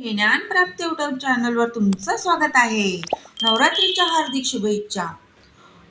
ज्ञान प्राप्ती यूट्यूब चॅनलवर तुमचं स्वागत आहे. नवरात्रीच्या हार्दिक शुभेच्छा.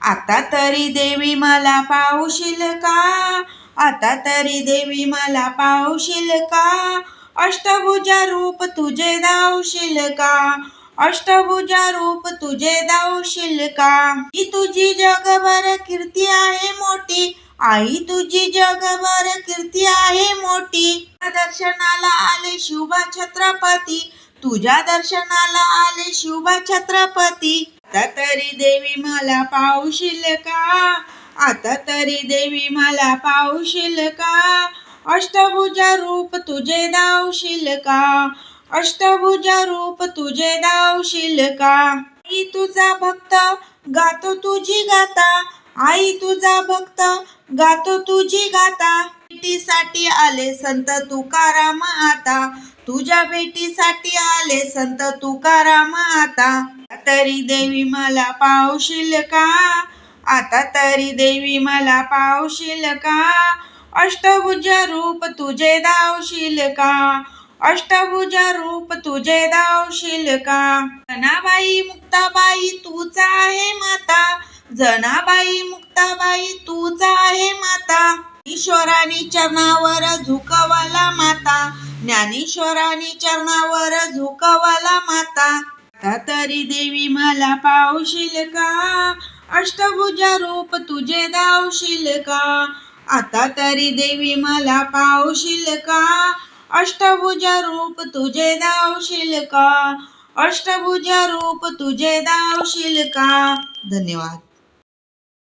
आता तरी देवी मला पावशील का? आता तरी देवी मला पावशील का? अष्टभुजा रूप तुझे दावशील का? अष्टभुजा रूप तुझे दावशील का? ही तुझी जगभर कीर्ती आहे मोठी. आई तुझी जगभर कीर्ती आहे मोठी. दर्शनाला आले शिवबा छत्रपती. तुझ्या दर्शनाला आले शिवबा छत्रपती. आता तरी देवी मला पावशील का? आता तरी देवी मला पावशील का? अष्टभुजा रूप तुझे दावशील का? अष्टभुजा रूप तुझे दावशील का? आई तुझा भक्त गातो तुझी गाता. आई तुझा भक्त गातो तुझी गाता. भेटीसाठी आले संत तुकाराम आता. तुझ्या भेटीसाठी आले संत तुकाराम आता. तरी देवी मला पावशील का? आता तरी देवी मला पावशील का? अष्टभुजा रूप तुझे दावशील का? अष्टभुजा रूप तुझे दावशील का? जनाबाई मुक्ताबाई तूच आहे माता. जनाबाई मुक्ताबाई तूच आहे माता. ज्ञानेश्वरांनी चरणावर झुकवला माता. ज्ञानेश्वरांनी चरणावर झुकवला माता. आता तरी देवी मला पावशील का? अष्टभुजा रूप तुझे दावशील का? आता तरी देवी मला पावशील का? अष्टभुजा रूप तुझे दावशील का? अष्टभुजा रूप तुझे दावशील का? धन्यवाद.